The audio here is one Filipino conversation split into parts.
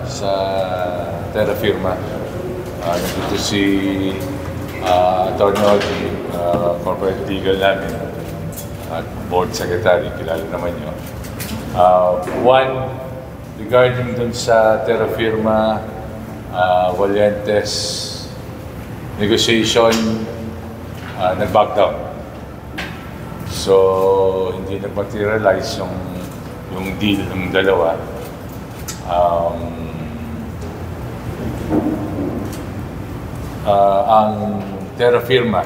sa Terra Firma. Nandito si Atty. Oji, corporate legal namin at board secretary, kilala naman nyo. One, regarding dun sa Terra Firma, Valientes negotiation, nag-back down. So, hindi nag-materialize yung deal ng dalawa. Ang Terra Firma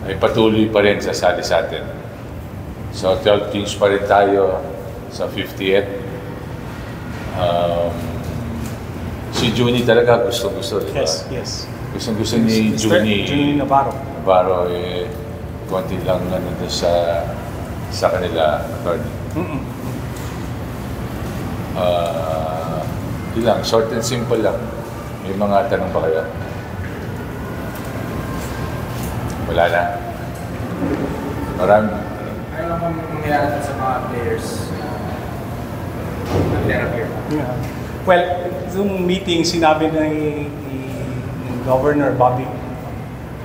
ay patuloy pa rin sasali sa atin. So, 12 teams pa rin tayo sa 50th. Si Juni talaga gusto-gusto, diba? Yes. Gusto ni Juni Navarro. Navarro, konti lang doon sa kanila, attorney. Lang, short and simple lang. May mga tanong ba kayo? Wala na. Marami. Ano naman mangyayari sa mga players ng Terra Firma? Yeah. Well, yung meeting, sinabi ni Governor Bobby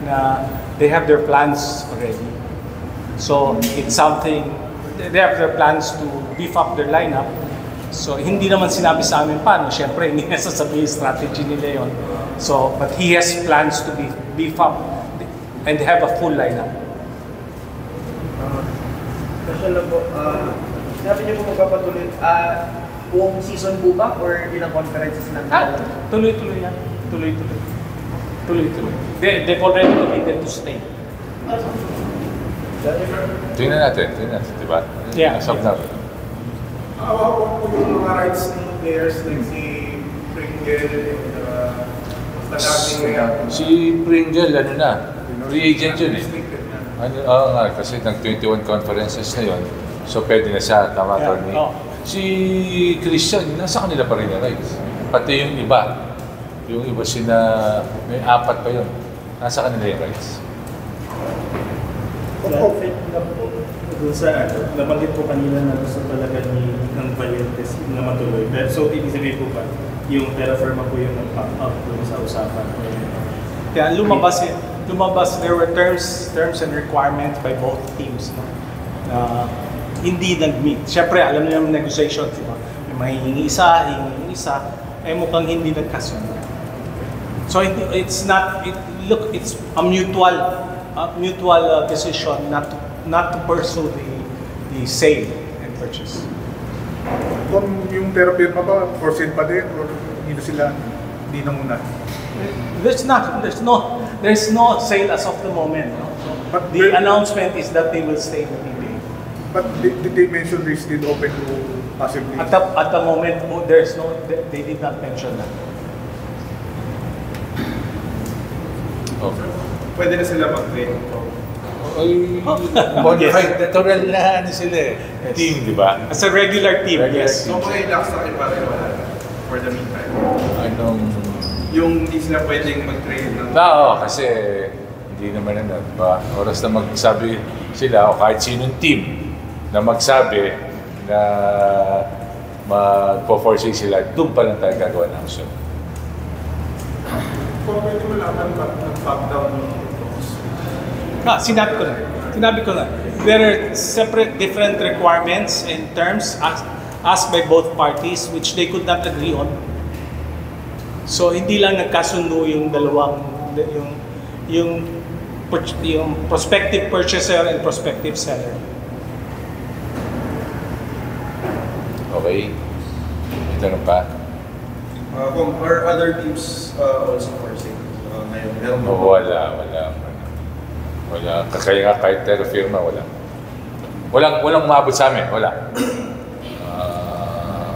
na they have their plans already. So, it's something, they have their plans to beef up their lineup. So, hindi naman sinabi sa amin paano. Siyempre, hindi na sasabihin strategy nila yun. So, but he has plans to beef up and have a full lineup. Question lang po, sabi niyo po magpapatuloy, buong season po ba or ilang conferences lang? Tuloy-tuloy yan. Tuloy-tuloy. They've already committed to stay. Tingnan natin, di ba? Yeah. Asap na. How po yung mga rights ng players like si Pringle and Si Pringle, free agent yun eh. Oo nga, kasi nag-21 conferences na yun. So pwede na siya, tama, attorney? Yeah. Si Christian, nasa kanila pa rin yung rights. Pati yung iba. Yung iba may 4 pa yun. Nasa kanila yung rights. Doon sa nabanggit po kanina na gusto talaga ng Valientes na matuloy. So, ibig sabihin po ba, yung Terra Firma po yung nag-pack up doon sa usapan? Kaya lumabas, there were terms and requirements by both teams. No? Hindi nag-meet. Siyempre, alam niyo yung negotiation, di ba? May mahihingi isa, mukhang hindi nagkasundo. So it's a mutual decision not to pursue the sale and purchase. Kung yung Terra Firma ba, for sale pa din or hindi na muna? There's no sale as of the moment. No? But the announcement is that they will stay in the PBA. But did they mention they're still open to possibly? At the moment, they did not mention that. Okay. Pwede na sila mag-trade. Modified natural na sila eh. Yes. Team, di ba? As a regular team, yes. So mga ilaks na kayo pare wala na for the meantime. Yung hindi sila pwedeng mag-trade ng... Kasi hindi naman ba? Oras na magsabi sila o kahit sinong team na magsabi na magpo-forsake sila, doon pa lang tayo gagawa ng action. Kung pwede mo laman mag-back down yung Sinabi ko na. There are separate different requirements and terms asked by both parties which they could not agree on. So hindi lang nagkasundo yung dalawang yung prospective purchaser and prospective seller. Okay. May tanong pa? Are other teams also for sale? Ngayon, Wala. Kaya nga kahit Terra Firma, wala. Walang umabot sa amin, wala.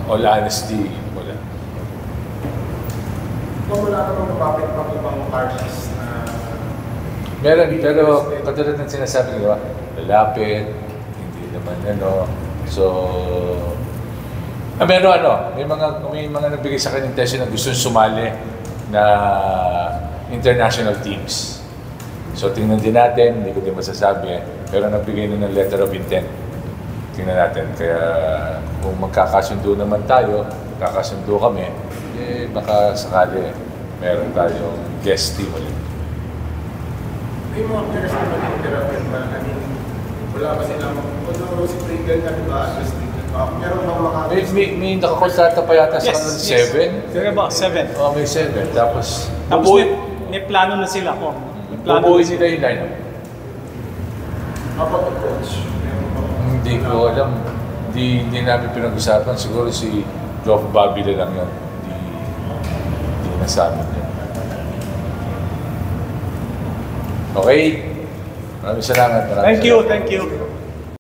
All honesty, wala. Kung wala ka bang bakit pang ibang parties na... Meron, pero katulad ng sinasabi nila, lalapit, hindi naman So, meron may mga nagbigay sa akin ng intention na gusto sumali na international teams. So tingnan din natin, hindi ko din masasabi, pero nagbigay na ng letter of intent. Tingnan natin, kaya kung magkakasundo naman tayo, magkakasundo kami, eh baka sakali meron tayong guest team ulit. May mga players na mag-interact ba? I mean, wala ba silang, although si Pringle na diba, meron bang May nakakontrata pa yata sa Yes, kanila, yes. 7? Sige ba, 7. Oo, may 7. Tapos May plano na sila ko. May plano bubuuin na nila yung lineup. About the coach? Hindi ko alam. Hindi namin pinag-usapan. Siguro si Geoff Babila lang yun. Hindi nasabi niya. Okay. Maraming salamat. Thank you.